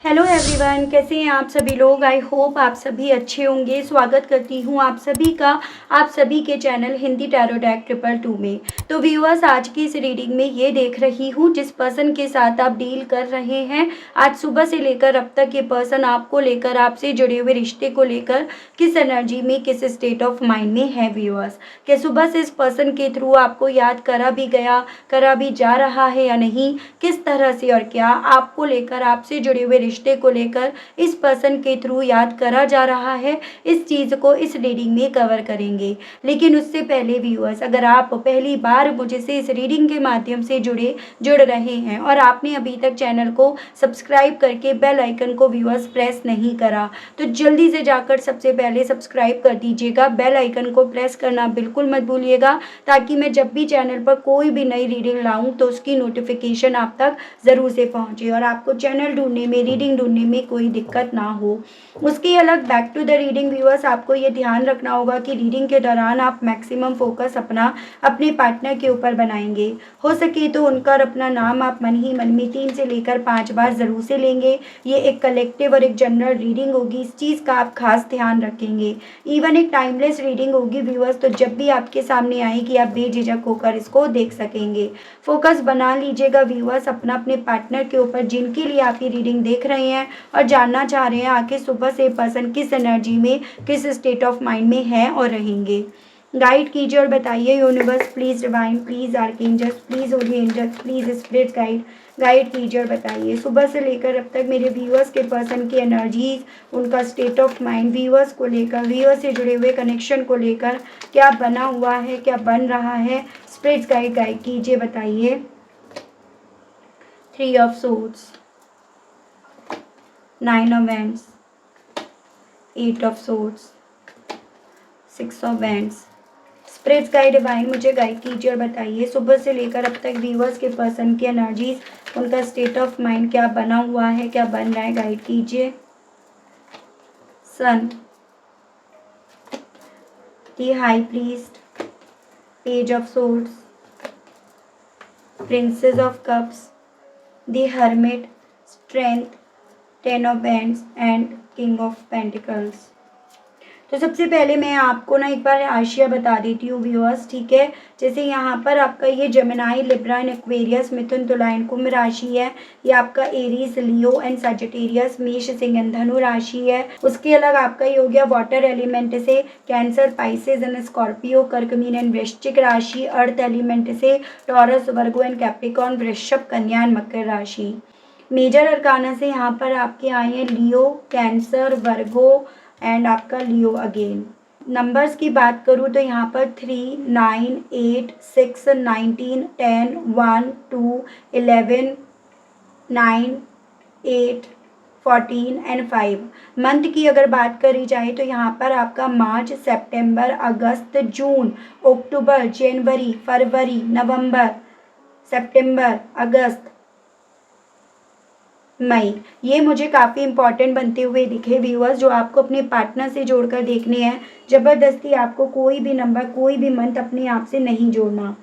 Hello everyone, कैसे हैं आप सभी लोग। आई होप आप सभी अच्छे होंगे। स्वागत करती हूँ आप सभी का आप सभी के चैनल हिंदी टैरो डेक 222 में। तो व्यूअर्स, आज की इस रीडिंग में ये देख रही हूँ जिस पर्सन के साथ आप डील कर रहे हैं, आज सुबह से लेकर अब तक ये पर्सन आपको लेकर, आपसे जुड़े हुए रिश्ते को लेकर किस एनर्जी में, किस स्टेट ऑफ माइंड में है व्यूअर्स। कि सुबह से इस पर्सन के थ्रू आपको याद करा भी गया, करा भी जा रहा है या नहीं, किस तरह से और क्या आपको लेकर, आपसे जुड़े हुए रिश्ते को लेकर इस पर्सन के थ्रू याद करा जा रहा है, इस चीज़ को इस रीडिंग में कवर करेंगे। लेकिन उससे पहले व्यूअर्स, अगर आप पहली बार मुझे से इस रीडिंग के माध्यम से जुड़ रहे हैं और आपने अभी तक चैनल को सब्सक्राइब करके बेल आइकन को व्यूअर्स प्रेस नहीं करा, तो जल्दी से जाकर सबसे पहले सब्सक्राइब कर दीजिएगा। बेल आइकन को प्रेस करना बिल्कुल मत भूलिएगा, ताकि मैं जब भी चैनल पर कोई भी नई रीडिंग लाऊं तो उसकी नोटिफिकेशन आप तक ज़रूर से पहुंचे और आपको चैनल ढूंढने में, रीडिंग ढूंढने में कोई दिक्कत ना हो। उसके अलग back to the reading viewers, आपको ये ध्यान रखना होगा कि रीडिंग के दौरान आप मैक्सिमम फोकस अपने पार्टनर के ऊपर बनाएंगे। हो सके तो उनका और अपना नाम आप मन ही मन में 3 से लेकर 5 बार ज़रूर से लेंगे। ये एक कलेक्टिव और एक जनरल रीडिंग होगी, इस चीज़ का आप खास ध्यान रखेंगे। इवन एक टाइमलेस रीडिंग होगी व्यूअर्स, तो जब भी आपके सामने आएगी आप बेझिझक होकर इसको देख सकेंगे। फोकस बना लीजिएगा व्यूअर्स अपने पार्टनर के ऊपर, जिनके लिए आप ये रीडिंग देख रहे हैं और जानना चाह रहे हैं आखिर सुबह से पर्सन किस एनर्जी में, किस स्टेट ऑफ माइंड में है और रहेंगे। गाइड कीजिए और बताइए universe, please divine, please archangels, please holy angels, please spirit guide कीजिए और बताइए सुबह से लेकर अब तक मेरे व्यूअर्स के पर्सन की एनर्जीज, उनका स्टेट ऑफ माइंड, व्यूअर्स को लेकर, व्यूअर्स से जुड़े हुए कनेक्शन को लेकर क्या बना हुआ है, क्या बन रहा है। स्पिरिट गाइड कीजिए, बताइए। 3 of swords, 9 of wands, 8 of swords, 6 of wands. Spirits guide divine मुझे गाइड कीजिए और बताइए सुबह से लेकर अब तक व्यूअर्स के पर्सन की एनर्जीज, उनका स्टेट ऑफ माइंड क्या बना हुआ है, क्या बन रहा है। गाइड कीजिए। Sun, the high priest, page of swords, princess of cups, the hermit, strength, 10 of wands and king of pentacles. तो सबसे पहले मैं आपको ना एक बार राशियाँ बता देती हूँ व्यूअर्स, ठीक है। जैसे यहाँ पर आपका ये जेमिनाई, लिब्रा एंड एक्वेरियस, मिथुन, तुला एंड कुंभ राशि है। ये आपका एरीज, लियो एंड सजिटेरियस, मेष, सिंह एंड धनु राशि है। उसके अलग आपका ये हो गया वाटर एलिमेंट से कैंसर, पाइसेस एंड स्कॉर्पियो, कर्क, मीन एंड वृश्चिक राशि। अर्थ एलिमेंट से टॉरस, वर्गो एंड कैप्रिकॉर्न, वृषभ, कन्या एंड मकर राशि। मेजर अरकाना से यहाँ पर आपके आए हैं लियो, कैंसर, वर्गो एंड आपका लियो अगेन। नंबर्स की बात करूँ तो यहाँ पर 3, 9, 8, 6, 19, 10, 1, 2, 11, 9, 8, 14 एंड 5। मंथ की अगर बात करी जाए तो यहाँ पर आपका मार्च, सितंबर, अगस्त, जून, अक्टूबर, जनवरी, फरवरी, नवंबर, सितंबर, अगस्त, मई, ये मुझे काफ़ी इंपॉर्टेंट बनते हुए दिखे व्यूअर्स, जो आपको अपने पार्टनर से जोड़कर देखने हैं। ज़बरदस्ती आपको कोई भी नंबर, कोई भी मंथ अपने आप से नहीं जोड़ना।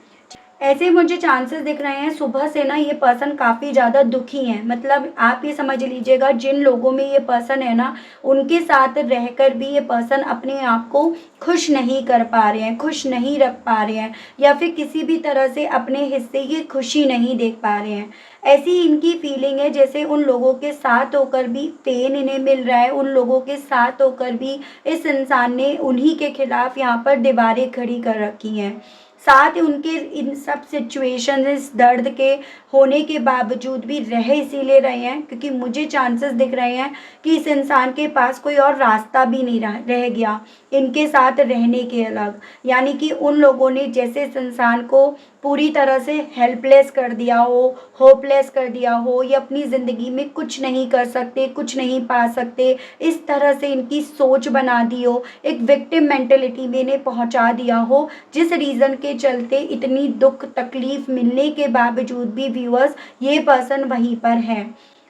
ऐसे मुझे चांसेस दिख रहे हैं सुबह से ना ये पर्सन काफ़ी ज़्यादा दुखी हैं। मतलब आप ये समझ लीजिएगा, जिन लोगों में ये पर्सन है ना, उनके साथ रहकर भी ये पर्सन अपने आप को खुश नहीं कर पा रहे हैं, खुश नहीं रख पा रहे हैं, या फिर किसी भी तरह से अपने हिस्से की खुशी नहीं देख पा रहे हैं। ऐसी इनकी फीलिंग है जैसे उन लोगों के साथ होकर भी पेन इन्हें मिल रहा है, उन लोगों के साथ होकर भी इस इंसान ने उन्हीं के खिलाफ यहाँ पर दीवारें खड़ी कर रखी हैं। साथ ही उनके इन सब सिचुएशन, इस दर्द के होने के बावजूद भी रह इसीलिए रहे हैं क्योंकि मुझे चांसेस दिख रहे हैं कि इस इंसान के पास कोई और रास्ता भी नहीं रह गया इनके साथ रहने के अलग। यानी कि उन लोगों ने जैसे इस इंसान को पूरी तरह से हेल्पलेस कर दिया हो, होपलेस कर दिया हो, ये अपनी ज़िंदगी में कुछ नहीं कर सकते, कुछ नहीं पा सकते, इस तरह से इनकी सोच बना दी हो, एक विक्टिम मेंटेलिटी में इन्हें पहुंचा दिया हो, जिस रीज़न के चलते इतनी दुख तकलीफ मिलने के बावजूद भी व्यूअर्स ये पर्सन वहीं पर है।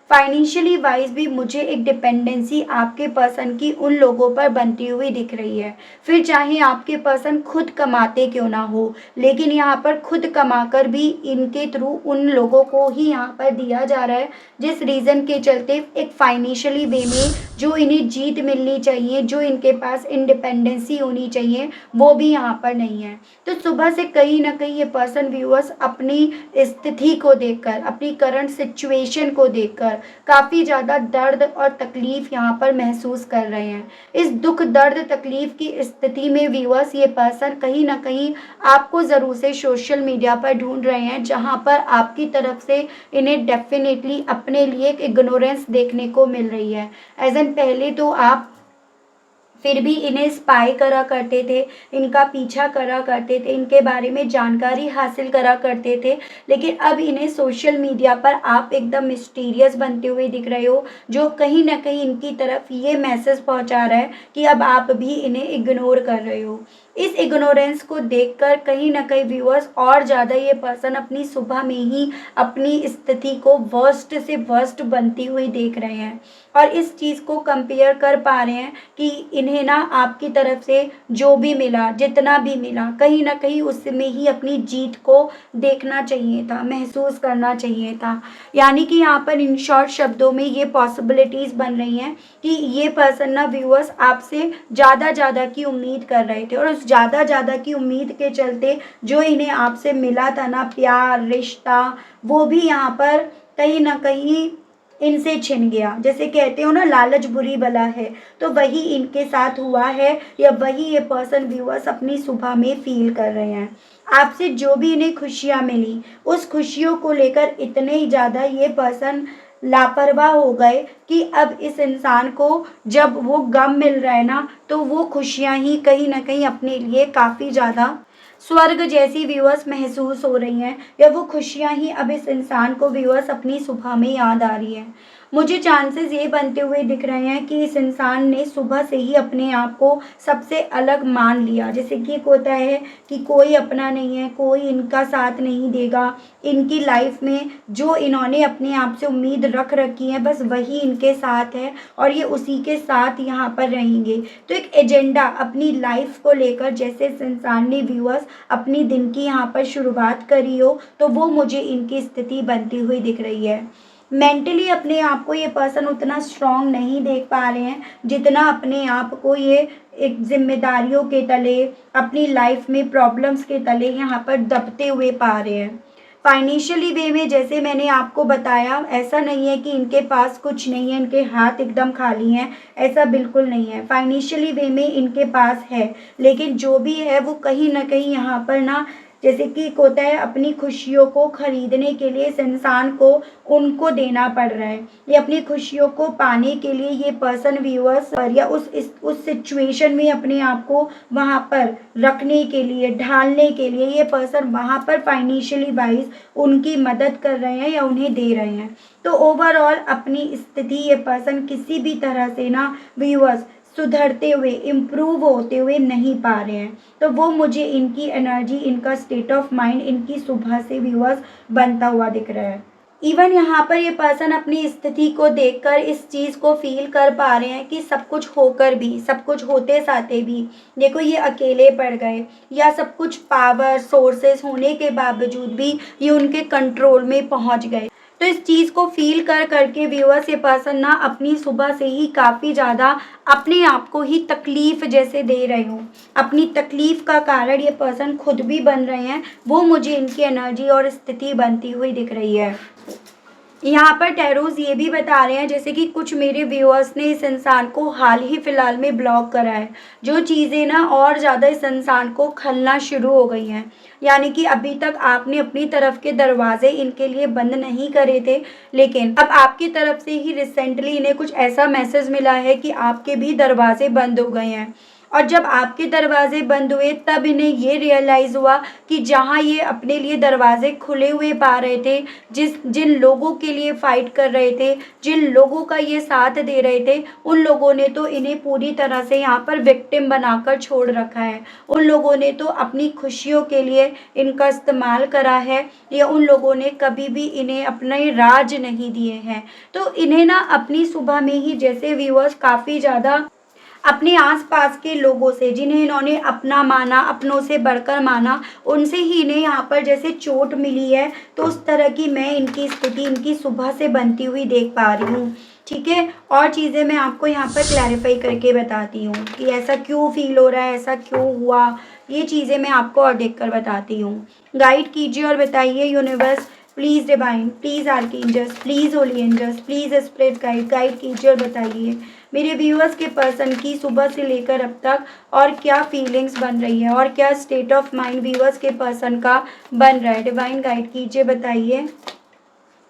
फाइनेंशियली वाइज भी मुझे एक डिपेंडेंसी आपके पर्सन की उन लोगों पर बनती हुई दिख रही है। फिर चाहे आपके पर्सन खुद कमाते क्यों ना हो, लेकिन यहाँ पर खुद कमाकर भी इनके थ्रू उन लोगों को ही यहाँ पर दिया जा रहा है, जिस रीज़न के चलते एक फाइनेंशियली वे में जो इन्हें जीत मिलनी चाहिए, जो इनके पास इंडिपेंडेंसी होनी चाहिए, वो भी यहाँ पर नहीं है। तो सुबह से कहीं ना कहीं ये पर्सन व्यूअर्स अपनी स्थिति को देखकर, अपनी करंट सिचुएशन को देखकर काफ़ी ज़्यादा दर्द और तकलीफ़ यहाँ पर महसूस कर रहे हैं। इस दुख दर्द तकलीफ़ की स्थिति में व्यूअर्स ये पर्सन कहीं ना कहीं आपको ज़रूर से सोशल मीडिया पर ढूंढ रहे हैं, जहाँ पर आपकी तरफ से इन्हें डेफिनेटली अपने लिए एक इग्नोरेंस देखने को मिल रही है। एज एन पहले तो आप फिर भी इन्हें स्पाई करा करते थे, इनका पीछा करा करते थे, इनके बारे में जानकारी हासिल करा करते थे, लेकिन अब इन्हें सोशल मीडिया पर आप एकदम मिस्टीरियस बनते हुए दिख रहे हो, जो कहीं ना कहीं इनकी तरफ ये मैसेज पहुंचा रहा है कि अब आप भी इन्हें इग्नोर कर रहे हो। इस इग्नोरेंस को देखकर कहीं ना कहीं व्यूअर्स और ज़्यादा ये पर्सन अपनी सुबह में ही अपनी स्थिति को वर्स्ट से वर्स्ट बनती हुई देख रहे हैं, और इस चीज़ को कंपेयर कर पा रहे हैं कि इन्हें ना आपकी तरफ से जो भी मिला, जितना भी मिला, कहीं ना कहीं उसमें ही अपनी जीत को देखना चाहिए था, महसूस करना चाहिए था। यानी कि यहाँ पर इन शॉर्ट शब्दों में ये पॉसिबिलिटीज़ बन रही हैं कि ये पर्सन ना व्यूअर्स आपसे ज़्यादा की उम्मीद कर रहे थे, और उस ज़्यादा की उम्मीद के चलते जो इन्हें आपसे मिला था ना, प्यार, रिश्ता, वो भी यहाँ पर कहीं ना कहीं इनसे छिन गया। जैसे कहते हो ना, लालच बुरी बला है, तो वही इनके साथ हुआ है, या वही ये पर्सन व्यूअर्स अपनी सुबह में फील कर रहे हैं। आपसे जो भी इन्हें खुशियाँ मिली, उस खुशियों को लेकर इतने ही ज़्यादा ये पर्सन लापरवाह हो गए कि अब इस इंसान को जब वो गम मिल रहा है ना, तो वो खुशियाँ ही कहीं ना कहीं अपने लिए काफ़ी ज़्यादा स्वर्ग जैसी व्यूअर्स महसूस हो रही हैं, या वो खुशियाँ ही अब इस इंसान को व्यूअर्स अपनी सुबह में याद आ रही हैं। मुझे चांसेस ये बनते हुए दिख रहे हैं कि इस इंसान ने सुबह से ही अपने आप को सबसे अलग मान लिया। जैसे कि एक होता है कि कोई अपना नहीं है, कोई इनका साथ नहीं देगा, इनकी लाइफ में जो इन्होंने अपने आप से उम्मीद रख रखी है बस वही इनके साथ है, और ये उसी के साथ यहाँ पर रहेंगे। तो एक एजेंडा अपनी लाइफ को लेकर जैसे इस इंसान ने व्यूअर्स अपनी दिन की यहाँ पर शुरुआत करी हो, तो वो मुझे इनकी स्थिति बनती हुई दिख रही है। मेंटली अपने आप को ये पर्सन उतना स्ट्रांग नहीं देख पा रहे हैं, जितना अपने आप को ये एक जिम्मेदारियों के तले, अपनी लाइफ में प्रॉब्लम्स के तले यहाँ पर दबते हुए पा रहे हैं। फाइनेंशियली वे में जैसे मैंने आपको बताया, ऐसा नहीं है कि इनके पास कुछ नहीं है, इनके हाथ एकदम खाली हैं, ऐसा बिल्कुल नहीं है। फाइनेंशियली वे में इनके पास है, लेकिन जो भी है वो कहीं ना कहीं यहाँ पर ना, जैसे कि एक होता है, अपनी खुशियों को खरीदने के लिए इस इंसान को उनको देना पड़ रहा है, ये अपनी खुशियों को पाने के लिए ये पर्सन व्यूअर्स पर या उस सिचुएशन में अपने आप को वहाँ पर रखने के लिए, ढालने के लिए ये पर्सन वहाँ पर फाइनेंशियली वाइज उनकी मदद कर रहे हैं या उन्हें दे रहे हैं। तो ओवरऑल अपनी स्थिति ये पर्सन किसी भी तरह से ना व्यूअर्स सुधरते हुए, इम्प्रूव होते हुए नहीं पा रहे हैं। तो वो मुझे इनकी एनर्जी, इनका स्टेट ऑफ माइंड इनकी सुबह से व्यूअर्स बनता हुआ दिख रहा है। इवन यहाँ पर ये पर्सन अपनी स्थिति को देखकर इस चीज़ को फील कर पा रहे हैं कि सब कुछ होकर भी, सब कुछ होते साथे भी देखो ये अकेले पड़ गए, या सब कुछ पावर सोर्सेस होने के बावजूद भी ये उनके कंट्रोल में पहुँच गए। तो इस चीज़ को फील कर करके व्यूअर्स ये पर्सन ना अपनी सुबह से ही काफ़ी ज़्यादा अपने आप को ही तकलीफ़ जैसे दे रहे हो। अपनी तकलीफ़ का कारण ये पर्सन खुद भी बन रहे हैं, वो मुझे इनकी एनर्जी और स्थिति बनती हुई दिख रही है। यहाँ पर टैरोज ये भी बता रहे हैं, जैसे कि कुछ मेरे व्यूअर्स ने इस इंसान को हाल ही फ़िलहाल में ब्लॉक करा है, जो चीज़ें ना और ज़्यादा इस इंसान को खलना शुरू हो गई हैं। यानी कि अभी तक आपने अपनी तरफ के दरवाजे इनके लिए बंद नहीं करे थे, लेकिन अब आपकी तरफ से ही रिसेंटली इन्हें कुछ ऐसा मैसेज मिला है कि आपके भी दरवाजे बंद हो गए हैं। और जब आपके दरवाजे बंद हुए तब इन्हें ये रियलाइज़ हुआ कि जहाँ ये अपने लिए दरवाजे खुले हुए पा रहे थे, जिन लोगों के लिए फ़ाइट कर रहे थे, जिन लोगों का ये साथ दे रहे थे, उन लोगों ने तो इन्हें पूरी तरह से यहाँ पर विक्टिम बनाकर छोड़ रखा है। उन लोगों ने तो अपनी खुशियों के लिए इनका इस्तेमाल करा है, या उन लोगों ने कभी भी इन्हें अपने राज नहीं दिए हैं। तो इन्हें ना अपनी सुबह में ही, जैसे व्यूअर्स, काफ़ी ज़्यादा अपने आस-पास के लोगों से, जिन्हें इन्होंने अपना माना, अपनों से बढ़कर माना, उनसे ही इन्हें यहाँ पर जैसे चोट मिली है। तो उस तरह की मैं इनकी स्थिति इनकी सुबह से बनती हुई देख पा रही हूँ। ठीक है? और चीज़ें मैं आपको यहाँ पर क्लैरिफ़ाई करके बताती हूँ कि ऐसा क्यों फ़ील हो रहा है, ऐसा क्यों हुआ, ये चीज़ें मैं आपको और देख कर बताती हूँ। गाइड कीजिए और बताइए universe, please divine, please archangels, please holy angels, please spirit guide कीजिए और बताइए मेरे व्यूअर्स के पर्सन की सुबह से लेकर अब तक और क्या फीलिंग्स बन रही है, और क्या स्टेट ऑफ माइंड व्यूअर्स के पर्सन का बन रहा है। डिवाइन गाइड कीजिए, बताइए।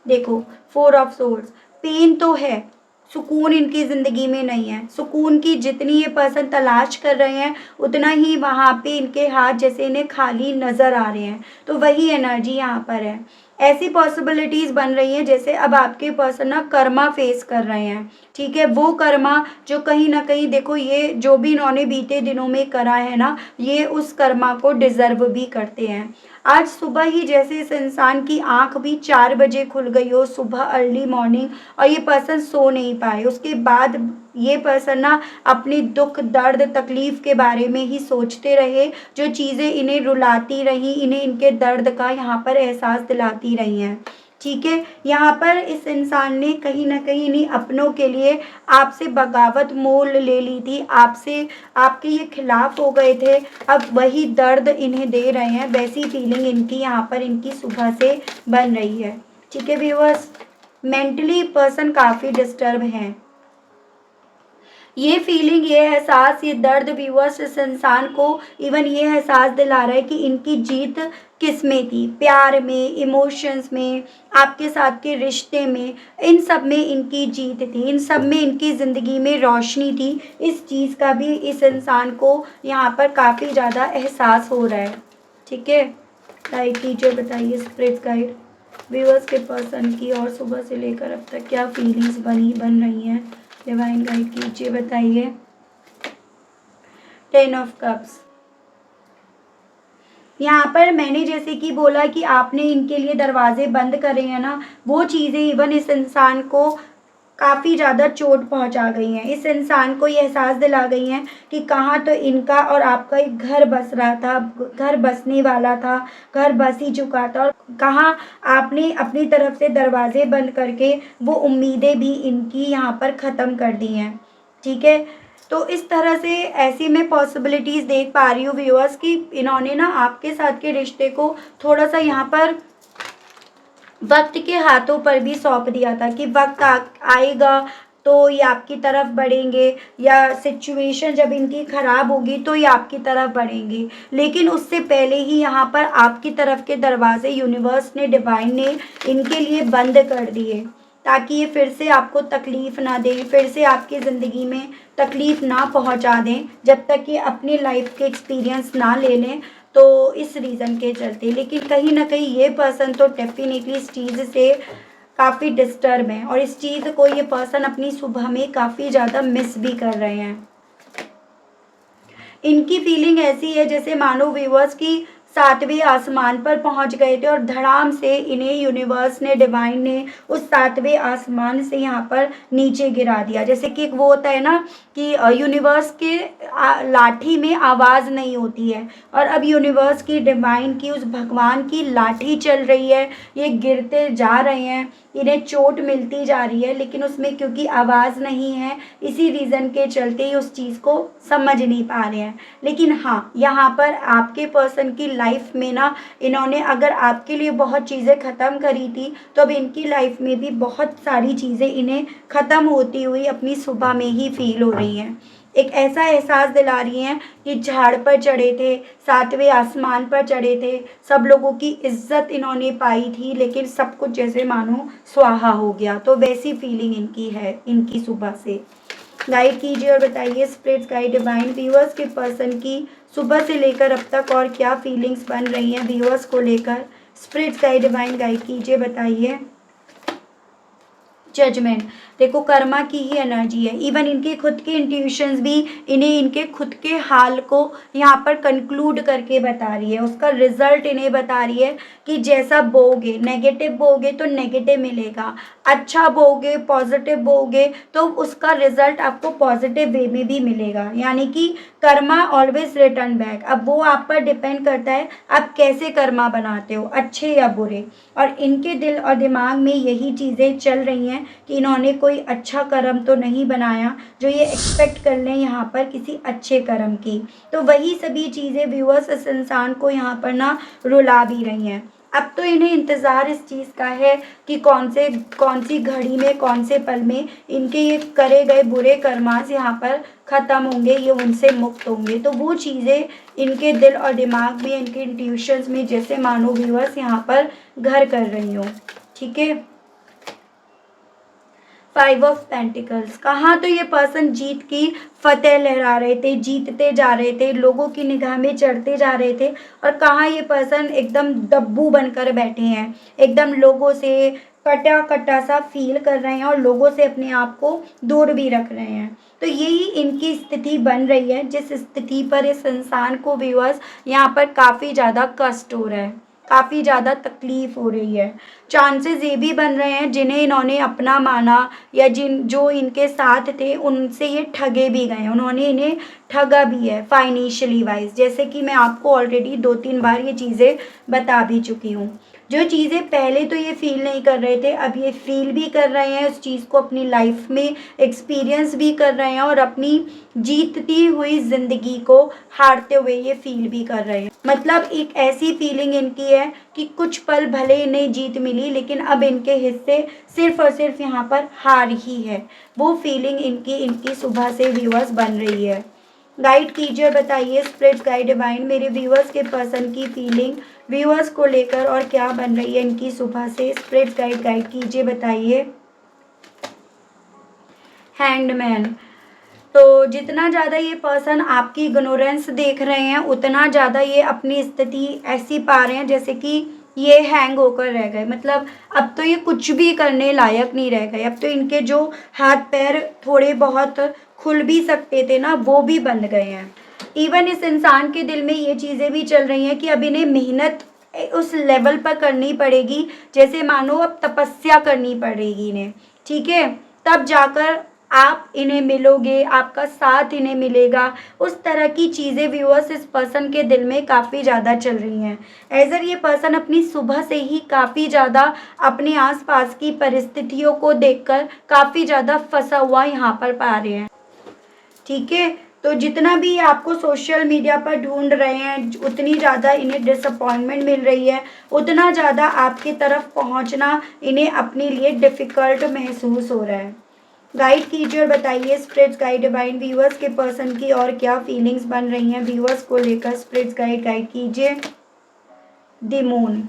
देखो, 4 ऑफ सोर्ड्स, पेन तो है, सुकून इनकी ज़िंदगी में नहीं है। सुकून की जितनी ये पर्सन तलाश कर रहे हैं, उतना ही वहाँ पे इनके हाथ जैसे इन्हें खाली नज़र आ रहे हैं। तो वही एनर्जी यहाँ पर है। ऐसी पॉसिबिलिटीज़ बन रही हैं जैसे अब आपके पर्सन ना कर्मा फेस कर रहे हैं। ठीक है? वो कर्मा जो कहीं न कहीं, देखो, ये जो भी इन्होंने बीते दिनों में करा है ना, ये उस कर्मा को डिज़र्व भी करते हैं। आज सुबह ही जैसे इस इंसान की आँख भी 4 बजे खुल गई हो, सुबह अर्ली मॉर्निंग, और ये पर्सन सो नहीं पाए। उसके बाद ये पर्सन ना अपने दुःख, दर्द, तकलीफ़ के बारे में ही सोचते रहे, जो चीज़ें इन्हें रुलाती रहीं, इन्हें इनके दर्द का यहाँ पर एहसास दिलाती रही हैं। ठीक है? यहाँ पर इस इंसान ने कहीं न कहीं इन्हीं अपनों के लिए आपसे बगावत मोल ले ली थी, आपसे, आपके ये खिलाफ हो गए थे, अब वही दर्द इन्हें दे रहे हैं। वैसी फीलिंग इनकी यहाँ पर इनकी सुबह से बन रही है। ठीक है व्यूअर्स? मेंटली पर्सन काफ़ी डिस्टर्ब हैं। ये फीलिंग, ये एहसास, ये दर्द व्यूअर्स इस इंसान को इवन ये एहसास दिला रहा है कि इनकी जीत किस में थी, प्यार में, इमोशंस में, आपके साथ के रिश्ते में, इन सब में इनकी जीत थी, इन सब में इनकी ज़िंदगी में रोशनी थी। इस चीज़ का भी इस इंसान को यहाँ पर काफ़ी ज़्यादा एहसास हो रहा है। ठीक है? गाइड कीजिए, बताइए स्पिरिट गाइड, व्यूअर्स के पर्सन की और सुबह से लेकर अब तक क्या फीलिंग्स बन रही हैं। डिवाइन गाइड कीजिए, बताइए। 10 ऑफ कप्स, यहाँ पर मैंने जैसे कि बोला कि आपने इनके लिए दरवाजे बंद करे हैं ना, वो चीज़ें इवन इस इंसान को काफ़ी ज़्यादा चोट पहुँचा गई हैं। इस इंसान को ये एहसास दिला गई हैं कि कहाँ तो इनका और आपका एक घर बस रहा था, घर बसने वाला था, घर बस ही चुका था, और कहाँ आपने अपनी तरफ से दरवाजे बंद करके वो उम्मीदें भी इनकी यहाँ पर ख़त्म कर दी हैं। ठीक है? तो इस तरह से ऐसी मैं पॉसिबिलिटीज़ देख पा रही हूँ व्यूअर्स कि इन्होंने ना आपके साथ के रिश्ते को थोड़ा-सा यहाँ पर वक्त के हाथों पर भी सौंप दिया था कि वक्त आएगा तो ये आपकी तरफ बढ़ेंगे, या सिचुएशन जब इनकी ख़राब होगी तो ये आपकी तरफ बढ़ेंगे। लेकिन उससे पहले ही यहाँ पर आपकी तरफ के दरवाजे यूनिवर्स ने, डिवाइन ने इनके लिए बंद कर दिए, ताकि ये फिर से आपको तकलीफ़ ना दें, फिर से आपकी ज़िंदगी में तकलीफ़ ना पहुँचा दें, जब तक ये अपनी लाइफ के एक्सपीरियंस ना ले लें। तो इस रीज़न के चलते, लेकिन कहीं न कहीं ये पर्सन तो डेफ़िनेटली इस चीज़ से काफ़ी डिस्टर्ब हैं, और इस चीज़ को ये पर्सन अपनी सुबह में काफ़ी ज़्यादा मिस भी कर रहे हैं। इनकी फीलिंग ऐसी है जैसे मानो व्यूअर्स की 7वें आसमान पर पहुंच गए थे, और धड़ाम से इन्हें यूनिवर्स ने, डिवाइन ने उस 7वें आसमान से यहाँ पर नीचे गिरा दिया। जैसे कि एक वो होता है ना कि यूनिवर्स के लाठी में आवाज़ नहीं होती है, और अब यूनिवर्स की, डिवाइन की, उस भगवान की लाठी चल रही है, ये गिरते जा रहे हैं, इन्हें चोट मिलती जा रही है, लेकिन उसमें क्योंकि आवाज़ नहीं है, इसी रीज़न के चलते ही उस चीज़ को समझ नहीं पा रहे हैं। लेकिन हाँ, यहाँ पर आपके पर्सन की लाइफ में ना, इन्होंने अगर आपके लिए बहुत चीज़ें ख़त्म करी थी, तो अब इनकी लाइफ में भी बहुत सारी चीज़ें इन्हें ख़त्म होती हुई अपनी सुबह में ही फील हो रही हैं। एक ऐसा एहसास दिला रही हैं कि झाड़ पर चढ़े थे, 7वें आसमान पर चढ़े थे, सब लोगों की इज्जत इन्होंने पाई थी, लेकिन सब कुछ जैसे मानो स्वाहा हो गया। तो वैसी फीलिंग इनकी है, इनकी सुबह से। गाइड कीजिए और बताइए स्पिरिट्स गाइड डिवाइन व्यूअर्स के पर्सन की सुबह से लेकर अब तक और क्या फीलिंग्स बन रही हैं व्यूअर्स को लेकर। स्पिरिट्स गाइड डिवाइन गाइड कीजिए, बताइए। जजमेंट, देखो कर्मा की ही एनर्जी है। इवन इनके खुद के इंट्यूशंस भी इन्हें इनके खुद के हाल को यहाँ पर कंक्लूड करके बता रही है। उसका रिजल्ट इन्हें बता रही है कि जैसा बोगे, नेगेटिव बोगे तो नेगेटिव मिलेगा, अच्छा बोगे पॉजिटिव बोगे तो उसका रिजल्ट आपको पॉजिटिव वे में भी मिलेगा। यानी कि कर्मा ऑलवेज रिटर्न बैक। अब वो आप पर डिपेंड करता है आप कैसे कर्मा बनाते हो, अच्छे या बुरे। और इनके दिल और दिमाग में यही चीज़ें चल रही हैं कि इन्होंने कोई अच्छा कर्म तो नहीं बनाया जो ये एक्सपेक्ट कर लें यहाँ पर किसी अच्छे कर्म की। तो वही सभी चीज़ें व्यूअर्स इस इंसान को यहाँ पर ना रुला भी रही हैं। अब तो इन्हें इंतज़ार इस चीज़ का है कि कौन सी घड़ी में, कौन से पल में इनके ये करे गए बुरे कर्मास यहाँ पर ख़त्म होंगे, ये उनसे मुक्त होंगे। तो वो चीज़ें इनके दिल और दिमाग में, इनके इंट्यूशंस में जैसे मानो व्यूअर्स यहाँ पर घर कर रही हो। ठीक है, 5 ऑफ पेंटिकल्स, कहाँ तो ये पर्सन जीत की फतेह लहरा रहे थे, जीतते जा रहे थे, लोगों की निगाह में चढ़ते जा रहे थे। और कहाँ ये पर्सन एकदम दब्बू बनकर बैठे हैं, एकदम लोगों से कटा कटा सा फील कर रहे हैं और लोगों से अपने आप को दूर भी रख रहे हैं। तो यही इनकी स्थिति बन रही है, जिस स्थिति पर इस इंसान को व्यूअर्स यहाँ पर काफ़ी ज़्यादा कष्ट हो रहा है, काफ़ी ज़्यादा तकलीफ़ हो रही है। चांसेस ये भी बन रहे हैं जिन्हें इन्होंने अपना माना या जो इनके साथ थे उनसे ये ठगे भी गए, उन्होंने इन्हें ठगा भी है फाइनेंशियली वाइज। जैसे कि मैं आपको ऑलरेडी 2-3 बार ये चीज़ें बता भी चुकी हूँ। जो चीज़ें पहले तो ये फील नहीं कर रहे थे, अब ये फील भी कर रहे हैं, उस चीज़ को अपनी लाइफ में एक्सपीरियंस भी कर रहे हैं और अपनी जीतती हुई ज़िंदगी को हारते हुए ये फील भी कर रहे हैं। मतलब एक ऐसी फीलिंग इनकी है कि कुछ पल भले इन्हें जीत मिली लेकिन अब इनके हिस्से सिर्फ और सिर्फ यहाँ पर हार ही है। वो फीलिंग इनकी सुबह से व्यूअर्स बन रही है। गाइड कीजिए और बताइए स्पिरिट्स गाइड डिवाइन मेरे व्यूअर्स के पर्सन की फीलिंग व्यूअर्स को लेकर और क्या बन रही है इनकी सुबह से। स्पिरिट्स गाइड कीजिए, बताइए। हैंगमैन, तो जितना ज़्यादा ये पर्सन आपकी इग्नोरेंस देख रहे हैं उतना ज़्यादा ये अपनी स्थिति ऐसी पा रहे हैं जैसे कि ये हैंग होकर रह गए। मतलब अब तो ये कुछ भी करने लायक नहीं रह गए। अब तो इनके जो हाथ पैर थोड़े बहुत खुल भी सकते थे ना, वो भी बंद गए हैं। इवन इस इंसान के दिल में ये चीज़ें भी चल रही हैं कि अब इन्हें मेहनत उस लेवल पर करनी पड़ेगी जैसे मानो अब तपस्या करनी पड़ेगी इन्हें। ठीक है, तब जाकर आप इन्हें मिलोगे, आपका साथ इन्हें मिलेगा। उस तरह की चीज़ें व्यूअर्स इस पर्सन के दिल में काफ़ी ज़्यादा चल रही हैं। एज़र ये पर्सन अपनी सुबह से ही काफ़ी ज़्यादा अपने आसपास की परिस्थितियों को देखकर काफ़ी ज़्यादा फंसा हुआ यहाँ पर पा रहे हैं। ठीक है, तो जितना भी आपको सोशल मीडिया पर ढूंढ रहे हैं उतनी ज़्यादा इन्हें डिसअपॉइंटमेंट मिल रही है, उतना ज़्यादा आपकी तरफ पहुंचना इन्हें अपने लिए डिफ़िकल्ट महसूस हो रहा है। गाइड कीजिए और बताइए स्पिरिट्स गाइड डिवाइन व्यूअर्स के पर्सन की और क्या फीलिंग्स बन रही हैं व्यूअर्स को लेकर। स्पिरिट्स गाइड कीजिए। द मून,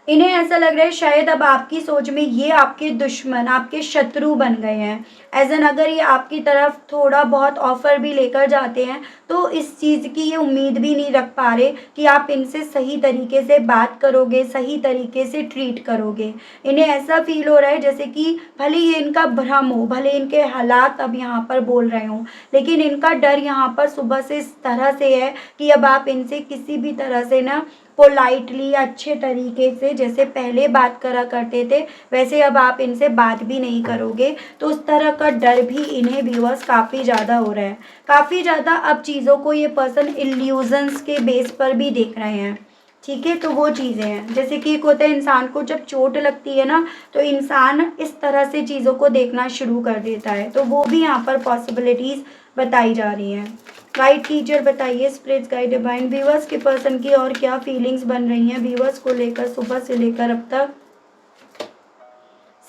इन्हें ऐसा लग रहा है शायद अब आपकी सोच में ये आपके दुश्मन, आपके शत्रु बन गए हैं। एज एन अगर ये आपकी तरफ थोड़ा बहुत ऑफ़र भी लेकर जाते हैं तो इस चीज़ की ये उम्मीद भी नहीं रख पा रहे कि आप इनसे सही तरीके से बात करोगे, सही तरीके से ट्रीट करोगे। इन्हें ऐसा फील हो रहा है जैसे कि भले ये इनका भ्रम हो, भले इनके हालात अब यहाँ पर बोल रहे हों, लेकिन इनका डर यहाँ पर सुबह से इस तरह से है कि अब आप इनसे किसी भी तरह से ना पोलाइटली अच्छे तरीके से जैसे पहले बात करा करते थे वैसे अब आप इनसे बात भी नहीं करोगे। तो उस तरह का डर भी इन्हें व्यूअर्स काफ़ी ज़्यादा हो रहा है। काफ़ी ज़्यादा अब चीज़ों को ये पर्सन इल्यूजन्स के बेस पर भी देख रहे हैं। ठीक है, तो वो चीज़ें हैं जैसे कि एक होता है इंसान को जब चोट लगती है ना तो इंसान इस तरह से चीज़ों को देखना शुरू कर देता है। तो वो भी यहाँ पर पॉसिबिलिटीज़ बताई जा रही हैं। गाइड टीचर बताइए स्पिरिट्स गाइड डिवाइन व्यूअर्स के पर्सन की और क्या फीलिंग्स बन रही हैं व्यूअर्स को लेकर सुबह से लेकर अब तक।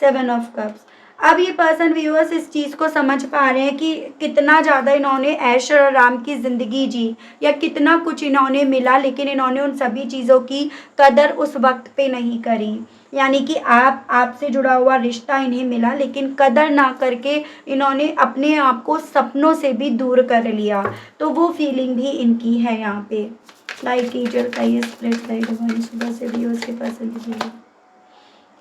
7 ऑफ कप्स, अब ये पर्सन व्यूअर्स इस चीज़ को समझ पा रहे हैं कि कितना ज़्यादा इन्होंने ऐश और आराम की ज़िंदगी जी, या कितना कुछ इन्होंने मिला, लेकिन इन्होंने उन सभी चीज़ों की कदर उस वक्त पे नहीं करी। यानी कि आपसे जुड़ा हुआ रिश्ता इन्हें मिला, लेकिन कदर ना करके इन्होंने अपने आप को सपनों से भी दूर कर लिया। तो वो फीलिंग भी इनकी है यहाँ पे। लाइक कीजिए का ये स्प्लिट साइड सुबह से भी उसके पर्सन की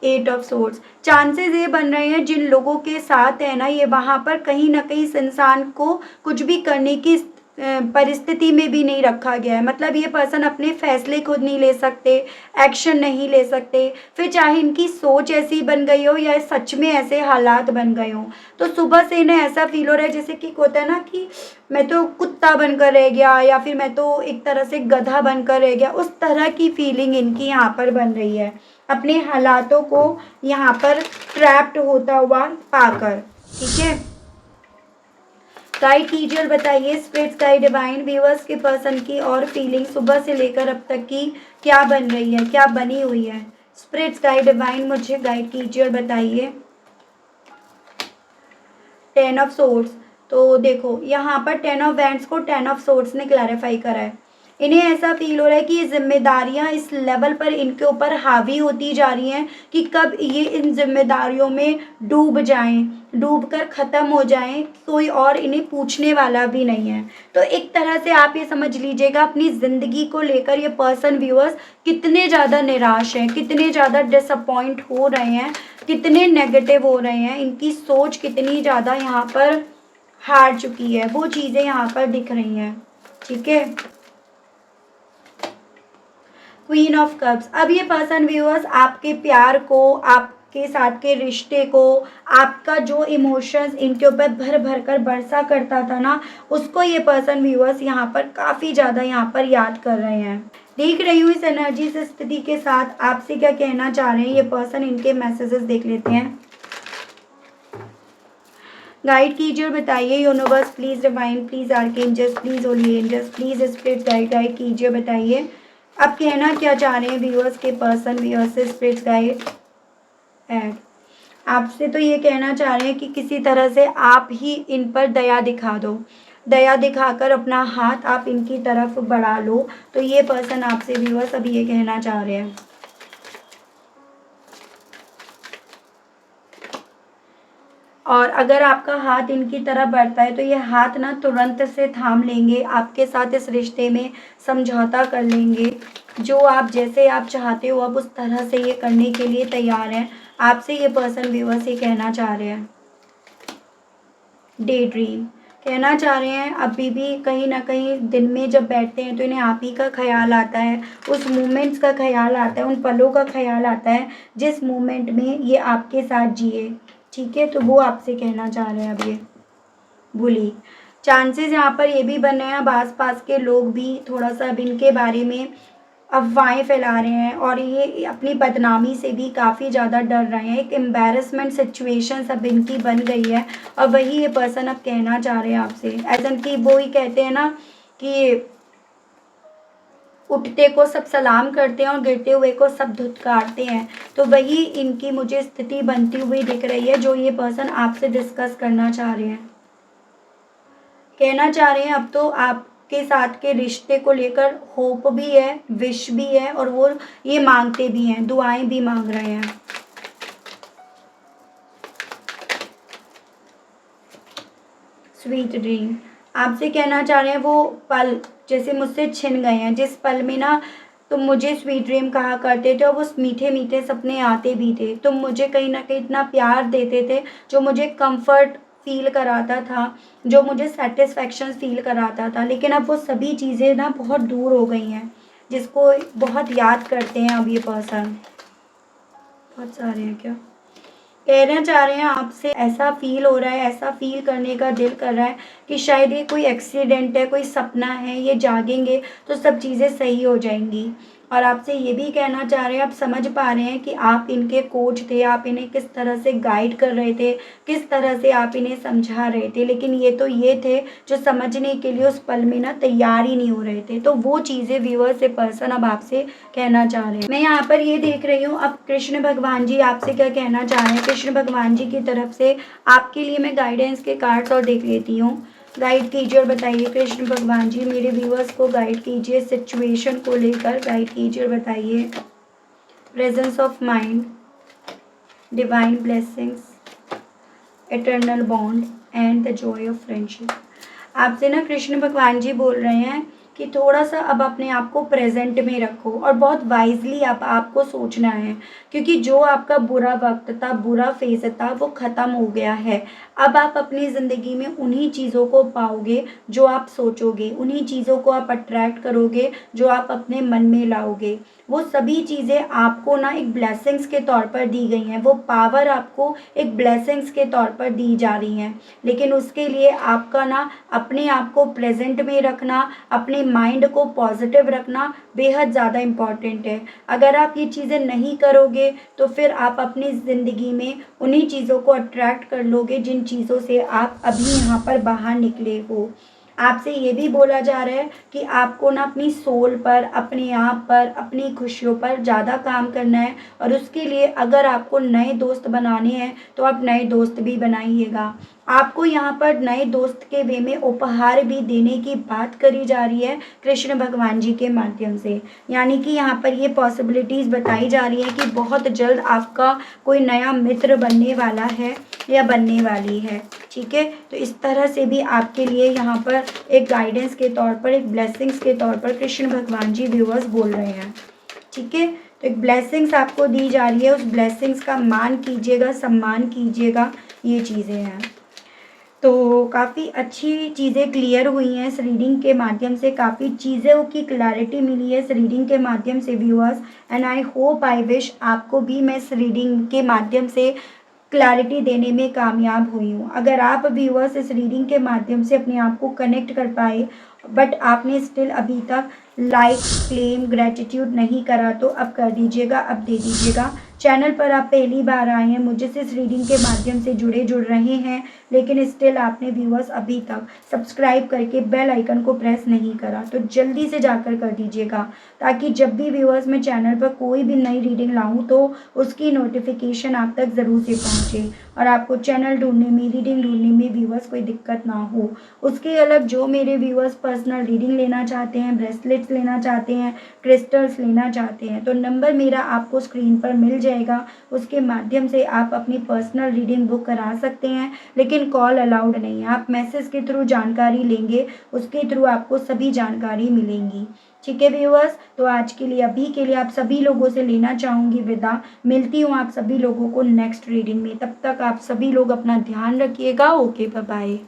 8 ऑफ सोर्ड्स। चांसेस ये बन रहे हैं जिन लोगों के साथ है ना, ये वहाँ पर कहीं ना कहीं इस इंसान को कुछ भी करने की परिस्थिति में भी नहीं रखा गया है। मतलब ये पर्सन अपने फैसले खुद नहीं ले सकते, एक्शन नहीं ले सकते, फिर चाहे इनकी सोच ऐसी बन गई हो या सच में ऐसे हालात बन गए हों। तो सुबह से इन्हें ऐसा फील हो रहा है जैसे कि होता है ना कि मैं तो कुत्ता बनकर रह गया, या फिर मैं तो एक तरह से गधा बनकर रह गया, उस तरह की फीलिंग इनकी यहाँ पर बन रही है, अपने हालातों को यहाँ पर ट्रैप्ड होता हुआ पाकर। ठीक है, गाइड कीजिए और बताइए स्पिरिट्स गाइड डिवाइन व्यूअर्स के पर्सन की और फीलिंग सुबह से लेकर अब तक की क्या बन रही है, क्या बनी हुई है। स्पिरिट्स गाइड डिवाइन मुझे गाइड कीजिए और बताइए। 10 ऑफ सोर्ड्स। तो देखो यहाँ पर 10 ऑफ वैंड्स को 10 ऑफ सोर्ड्स ने क्लैरिफाई करा है। इन्हें ऐसा फील हो रहा है कि ये जिम्मेदारियां इस लेवल पर इनके ऊपर हावी होती जा रही हैं कि कब ये इन जिम्मेदारियों में डूब जाएं, डूब कर ख़त्म हो जाएं, कोई और इन्हें पूछने वाला भी नहीं है। तो एक तरह से आप ये समझ लीजिएगा अपनी ज़िंदगी को लेकर ये पर्सन व्यूअर्स कितने ज़्यादा निराश हैं, कितने ज़्यादा डिसअपॉइंट हो रहे हैं, कितने नेगेटिव हो रहे हैं, इनकी सोच कितनी ज़्यादा यहाँ पर हार चुकी है, वो चीज़ें यहाँ पर दिख रही हैं। ठीक है, क्वीन ऑफ कप्स। अब ये पर्सन व्यूअर्स आपके प्यार को, आपके साथ के रिश्ते को, आपका जो इमोशंस इनके ऊपर भर भर कर बरसा करता था ना, उसको ये पर्सन व्यूअर्स यहाँ पर काफ़ी ज़्यादा यहाँ पर याद कर रहे हैं। देख रही हूँ इस एनर्जी से स्थिति के साथ आपसे क्या कहना चाह रहे हैं ये पर्सन। इनके मैसेजेस देख लेते हैं। गाइड कीजिए और बताइए universe please divine, please archangels, please holy angels, please spirit guide कीजिए, बताइए अब कहना क्या चाह रहे हैं व्यूअर्स के पर्सन, व्यूअर्स से स्पिरिट गाइड एंड आपसे तो ये कहना चाह रहे हैं कि किसी तरह से आप ही इन पर दया दिखा दो, दया दिखाकर अपना हाथ आप इनकी तरफ बढ़ा लो। तो ये पर्सन आपसे व्यूअर्स अभी ये कहना चाह रहे हैं। और अगर आपका हाथ इनकी तरफ बढ़ता है तो ये हाथ ना तुरंत से थाम लेंगे, आपके साथ इस रिश्ते में समझौता कर लेंगे। जो आप जैसे आप चाहते हो अब उस तरह से ये करने के लिए तैयार हैं। आपसे ये पर्सन व्यूअर्स ये कहना चाह रहे हैं। डे ड्रीम कहना चाह रहे हैं अभी भी कहीं ना कहीं दिन में जब बैठते हैं तो इन्हें आप ही का ख्याल आता है, उस मोमेंट्स का ख्याल आता है, उन पलों का ख्याल आता है जिस मोमेंट में ये आपके साथ जिए। ठीक है, तो वो आपसे कहना चाह रहे हैं अब ये बुली। चांसेस यहाँ पर ये भी बन रहे हैं अब आसपास के लोग भी थोड़ा सा अब इनके बारे में अफवाहें फैला रहे हैं और ये अपनी बदनामी से भी काफ़ी ज़्यादा डर रहे हैं। एक एम्बैरसमेंट सिचुएशन सब इनकी बन गई है और वही ये पर्सन अब कहना चाह रहे हैं आपसे। ऐसा कि वो ही कहते हैं ना कि उठते को सब सलाम करते हैं और गिरते हुए को सब धुतकारते हैं। तो वही इनकी मुझे स्थिति बनती हुई दिख रही है जो ये पर्सन आपसे डिस्कस करना चाह रहे हैं। कहना चाह रहे हैं अब तो आपके साथ के रिश्ते को लेकर होप भी है, विश भी है और वो ये मांगते भी हैं, दुआएं भी मांग रहे हैं। स्वीट ड्रीम आपसे कहना चाह रहे हैं वो पल जैसे मुझसे छिन गए हैं, जिस पल में ना तुम मुझे स्वीट ड्रीम कहा करते थे और वो मीठे मीठे सपने आते भी थे। तुम मुझे कहीं ना कहीं इतना प्यार देते थे जो मुझे कंफर्ट फील कराता था, जो मुझे सेटिस्फेक्शन फील कराता था, लेकिन अब वो सभी चीज़ें ना बहुत दूर हो गई हैं, जिसको बहुत याद करते हैं अब ये पर्सन। बहुत सारे हैं क्या कहना चाह रहे हैं आपसे। ऐसा फील हो रहा है, ऐसा फील करने का दिल कर रहा है कि शायद ये कोई एक्सीडेंट है, कोई सपना है, ये जागेंगे तो सब चीज़ें सही हो जाएंगी। और आपसे ये भी कहना चाह रहे हैं, आप समझ पा रहे हैं कि आप इनके कोच थे, आप इन्हें किस तरह से गाइड कर रहे थे, किस तरह से आप इन्हें समझा रहे थे, लेकिन ये थे जो समझने के लिए उस पल में ना तैयार ही नहीं हो रहे थे। तो वो चीज़ें व्यूअर्स, ये पर्सन अब आपसे कहना चाह रहे हैं। मैं यहाँ पर ये देख रही हूँ, अब कृष्ण भगवान जी आपसे क्या कहना चाह रहे हैं। कृष्ण भगवान जी की तरफ से आपके लिए मैं गाइडेंस के कार्ड्स और देख लेती हूँ। गाइड कीजिए और बताइए कृष्ण भगवान जी, मेरे व्यूअर्स को गाइड कीजिए, सिचुएशन को लेकर गाइड कीजिए और बताइए। Presence of mind, divine blessings, eternal bond and the Joy of friendship. आपसे ना कृष्ण भगवान जी बोल रहे हैं कि थोड़ा सा अब अपने आप को प्रेजेंट में रखो और बहुत वाइजली आपको सोचना है, क्योंकि जो आपका बुरा वक्त था, बुरा फेज था, वो ख़त्म हो गया है। अब आप अपनी ज़िंदगी में उन्हीं चीज़ों को पाओगे जो आप सोचोगे, उन्हीं चीज़ों को आप अट्रैक्ट करोगे जो आप अपने मन में लाओगे। वो सभी चीज़ें आपको ना एक ब्लेसिंग्स के तौर पर दी गई हैं, वो पावर आपको एक ब्लेसिंग्स के तौर पर दी जा रही हैं। लेकिन उसके लिए आपका ना अपने आप को प्रेजेंट में रखना, अपने माइंड को पॉजिटिव रखना बेहद ज़्यादा इम्पॉर्टेंट है। अगर आप ये चीज़ें नहीं करोगे तो फिर आप अपनी ज़िंदगी में उन्हीं चीज़ों को अट्रैक्ट कर लोगे जिन चीज़ों से आप अभी यहाँ पर बाहर निकले हो। आपसे ये भी बोला जा रहा है कि आपको ना अपनी सोल पर, अपने आप पर, अपनी खुशियों पर ज़्यादा काम करना है, और उसके लिए अगर आपको नए दोस्त बनाने हैं तो आप नए दोस्त भी बनाइएगा। आपको यहाँ पर नए दोस्त के वे में उपहार भी देने की बात करी जा रही है कृष्ण भगवान जी के माध्यम से। यानी कि यहाँ पर ये पॉसिबिलिटीज़ बताई जा रही है कि बहुत जल्द आपका कोई नया मित्र बनने वाला है या बनने वाली है। ठीक है, तो इस तरह से भी आपके लिए यहाँ पर एक गाइडेंस के तौर पर, एक ब्लेसिंग्स के तौर पर कृष्ण भगवान जी व्यूअर्स बोल रहे हैं। ठीक है, तो एक ब्लेसिंग्स आपको दी जा रही है, उस ब्लेसिंग्स का मान कीजिएगा, सम्मान कीजिएगा, ये चीज़ें हैं। तो काफ़ी अच्छी चीज़ें क्लियर हुई हैं इस रीडिंग के माध्यम से, काफ़ी चीज़ों की क्लैरिटी मिली है इस रीडिंग के माध्यम से viewers, and I hope, I wish आपको भी मैं इस रीडिंग के माध्यम से क्लैरिटी देने में कामयाब हुई हूँ। अगर आप व्यूअर्स इस रीडिंग के माध्यम से अपने आप को कनेक्ट कर पाए बट आपने स्टिल अभी तक लाइक, क्लेम, ग्रेटिट्यूड नहीं करा तो अब कर दीजिएगा, अब दे दीजिएगा। चैनल पर आप पहली बार आए हैं, मुझे से इस रीडिंग के माध्यम से जुड़ रहे हैं, लेकिन स्टिल आपने व्यूअर्स अभी तक सब्सक्राइब करके बेल आइकन को प्रेस नहीं करा, तो जल्दी से जाकर कर दीजिएगा, ताकि जब भी व्यूअर्स मैं चैनल पर कोई भी नई रीडिंग लाऊं तो उसकी नोटिफिकेशन आप तक ज़रूर से पहुंचे और आपको चैनल ढूंढने में, रीडिंग ढूंढने में व्यूअर्स कोई दिक्कत ना हो। उसके अलग जो मेरे व्यूअर्स पर्सनल रीडिंग लेना चाहते हैं, ब्रेसलेट्स लेना चाहते हैं, क्रिस्टल्स लेना चाहते हैं, तो नंबर मेरा आपको स्क्रीन पर मिल जाएगा, उसके माध्यम से आप अपनी पर्सनल रीडिंग बुक करा सकते हैं। लेकिन कॉल अलाउड नहीं है, आप मैसेज के थ्रू जानकारी लेंगे, उसके थ्रू आपको सभी जानकारी मिलेंगी। ठीक है व्यूअर्स, तो आज के लिए, अभी के लिए आप सभी लोगों से लेना चाहूँगी विदा। मिलती हूँ आप सभी लोगों को नेक्स्ट रीडिंग में, तब तक आप सभी लोग अपना ध्यान रखिएगा। Okay, bye bye.